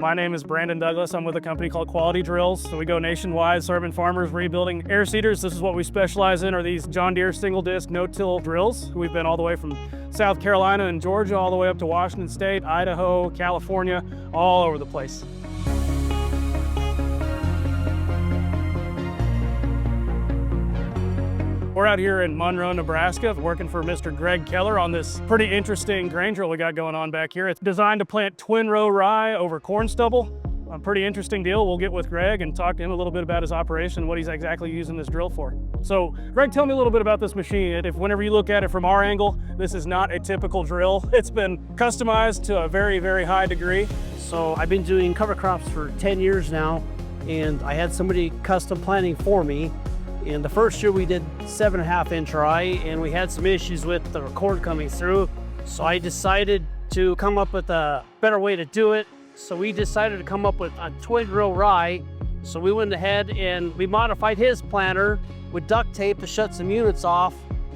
My name is Brandon Douglas. I'm with a company called Quality Drills. So we go nationwide serving farmers rebuilding air seeders. This is what we specialize in, are these John Deere single disc no-till drills. We've been all the way from South Carolina and Georgia all the way up to Washington State, Idaho, California, all over the place. We're out here in Monroe, Nebraska, working for Mr. Greg Keller on this pretty interesting grain drill we got going on back here. It's designed to plant twin row rye over corn stubble. A pretty interesting deal. We'll get with Greg and talk to him a little bit about his operation, what he's exactly using this drill for. So Greg, tell me a little bit about this machine. If whenever you look at it from our angle, this is not a typical drill. It's been customized to a very, very high degree. So I've been doing cover crops for 10 years now, and I had somebody custom planting for me. And the first year we did 7.5 inch rye, and we had some issues with the cord coming through. So I decided to come up with a better way to do it. So we decided to come up with a twin row rye. So we went ahead and we modified his planter with duct tape to shut some units off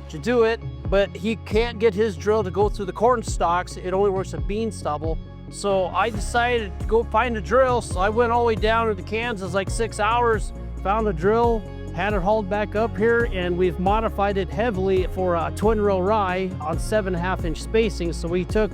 to do it. But he can't get his drill to go through the corn stalks. It only works with bean stubble. So I decided to go find a drill. So I went all the way down into Kansas, like 6 hours, found a drill, had it hauled back up here, and we've modified it heavily for a twin row rye on 7.5 inch spacing. So we took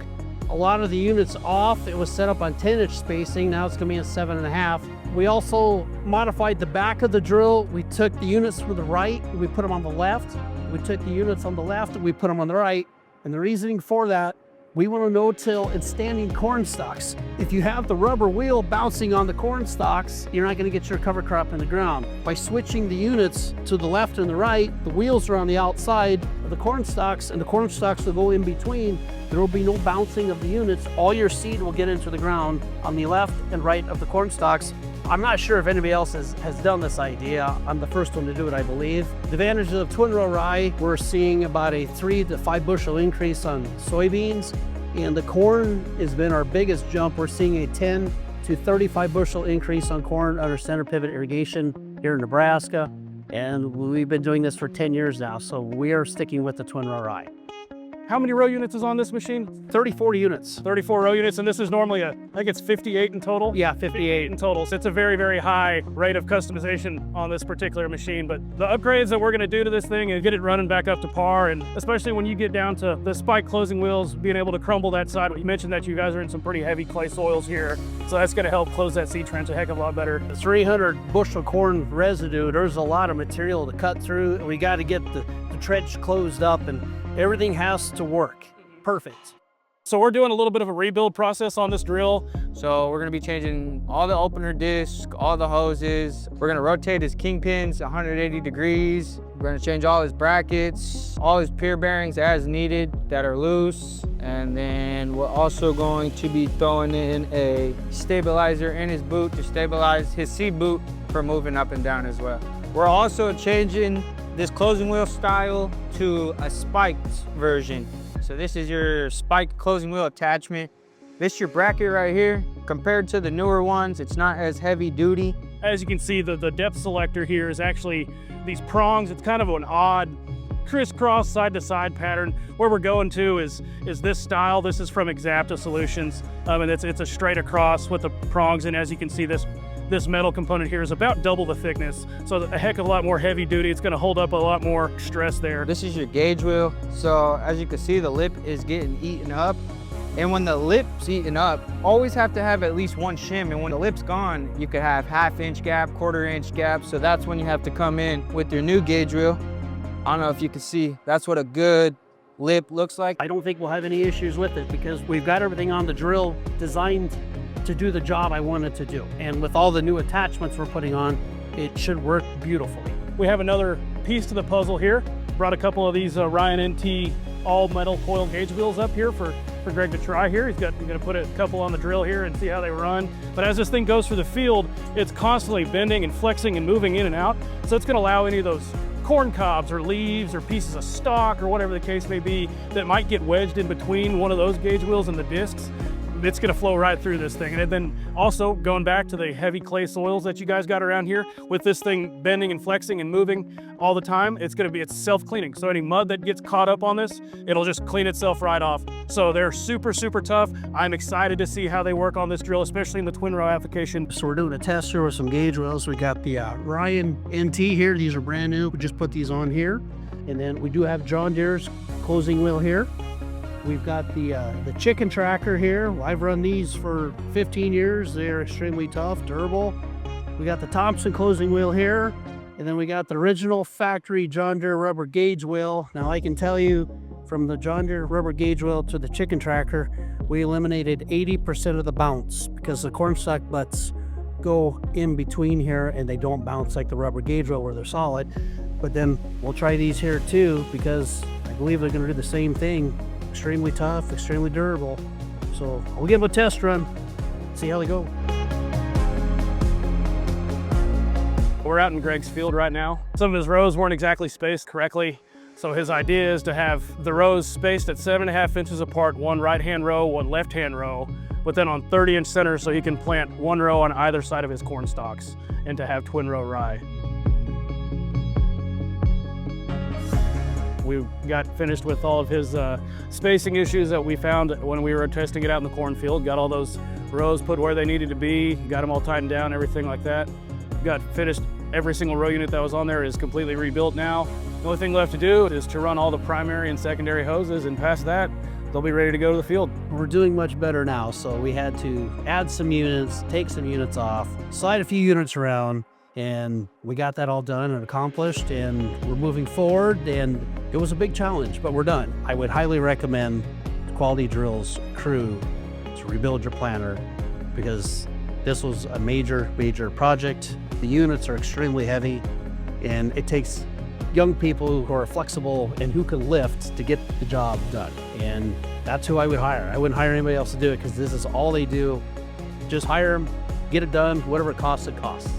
a lot of the units off. It was set up on 10 inch spacing. Now it's gonna be a 7.5. We also modified the back of the drill. We took the units from the right, and we put them on the left. We took the units on the left, and we put them on the right. And the reasoning for that, we want to no-till and standing corn stalks. If you have the rubber wheel bouncing on the corn stalks, you're not going to get your cover crop in the ground. By switching the units to the left and the right, the wheels are on the outside of the corn stalks, and the corn stalks will go in between. There will be no bouncing of the units. All your seed will get into the ground on the left and right of the corn stalks. I'm not sure if anybody else has done this idea. I'm the first one to do it, I believe. The advantage of twin row rye, we're seeing about a 3 to 5 bushel increase on soybeans, and the corn has been our biggest jump. We're seeing a 10 to 35 bushel increase on corn under center pivot irrigation here in Nebraska, and we've been doing this for 10 years now, so we are sticking with the twin row rye. How many row units is on this machine? 34 units. 34 row units, and this is normally I think it's 58 in total? Yeah, 58 in total. So it's a very, very high rate of customization on this particular machine. But the upgrades that we're gonna do to this thing and get it running back up to par, and especially when you get down to the spike closing wheels, being able to crumble that side. You mentioned that you guys are in some pretty heavy clay soils here, so that's gonna help close that seed trench a heck of a lot better. 300 bushel corn residue, there's a lot of material to cut through, and we gotta get the trench closed up, and everything has to work perfect. So we're doing a little bit of a rebuild process on this drill. So we're gonna be changing all the opener discs, all the hoses. We're gonna rotate his kingpins 180 degrees. We're gonna change all his brackets, all his peer bearings as needed that are loose. And then we're also going to be throwing in a stabilizer in his boot to stabilize his seed boot for moving up and down as well. We're also changing this closing wheel style to a spiked version. So this is your spiked closing wheel attachment. This is your bracket right here. Compared to the newer ones, it's not as heavy duty. As you can see, the depth selector here is actually these prongs. It's kind of an odd crisscross side to side pattern. Where we're going to is this style. This is from Exacta Solutions. And it's a straight across with the prongs. And as you can see, this metal component here is about double the thickness, so a heck of a lot more heavy duty. It's gonna hold up a lot more stress there. This is your gauge wheel. So as you can see, the lip is getting eaten up. And when the lip's eaten up, always have to have at least one shim. And when the lip's gone, you could have 1/2 inch gap, 1/4 inch gap. So that's when you have to come in with your new gauge wheel. I don't know if you can see, that's what a good lip looks like. I don't think we'll have any issues with it because we've got everything on the drill designed to do the job I wanted to do. And with all the new attachments we're putting on, it should work beautifully. We have another piece to the puzzle here. Brought a couple of these Ryan NT all metal coil gauge wheels up here for Greg to try here. He's gonna put a couple on the drill here and see how they run. But as this thing goes through the field, it's constantly bending and flexing and moving in and out. So it's gonna allow any of those corn cobs or leaves or pieces of stalk or whatever the case may be that might get wedged in between one of those gauge wheels and the discs. it's gonna flow right through this thing. And then also going back to the heavy clay soils that you guys got around here, with this thing bending and flexing and moving all the time, it's self-cleaning. So any mud that gets caught up on this, it'll just clean itself right off. So they're super, super tough. I'm excited to see how they work on this drill, especially in the twin row application. So we're doing a test here with some gauge wheels. We got the Ryan NT here. These are brand new. We just put these on here. And then we do have John Deere's closing wheel here. We've got the chicken tracker here. I've run these for 15 years. They're extremely tough, durable. We got the Thompson closing wheel here. And then we got the original factory John Deere rubber gauge wheel. Now I can tell you, from the John Deere rubber gauge wheel to the chicken tracker, we eliminated 80% of the bounce because the cornstalk butts go in between here and they don't bounce like the rubber gauge wheel where they're solid. But then we'll try these here too, because I believe they're gonna do the same thing. Extremely tough, extremely durable. So we'll give them a test run, see how they go. We're out in Greg's field right now. Some of his rows weren't exactly spaced correctly. So his idea is to have the rows spaced at 7.5 inches apart, one right-hand row, one left-hand row, but then on 30-inch centers so he can plant one row on either side of his corn stalks and to have twin row rye. We got finished with all of his spacing issues that we found when we were testing it out in the cornfield. Got all those rows put where they needed to be, got them all tightened down, everything like that. Got finished. Every single row unit that was on there is completely rebuilt now. The only thing left to do is to run all the primary and secondary hoses, and past that, they'll be ready to go to the field. We're doing much better now, so we had to add some units, take some units off, slide a few units around, and we got that all done and accomplished, and we're moving forward, and it was a big challenge, but we're done. I would highly recommend Quality Drills crew to rebuild your planter, because this was a major, major project. The units are extremely heavy, and it takes young people who are flexible and who can lift to get the job done. And that's who I would hire. I wouldn't hire anybody else to do it, because this is all they do. Just hire them, get it done, whatever it costs, it costs.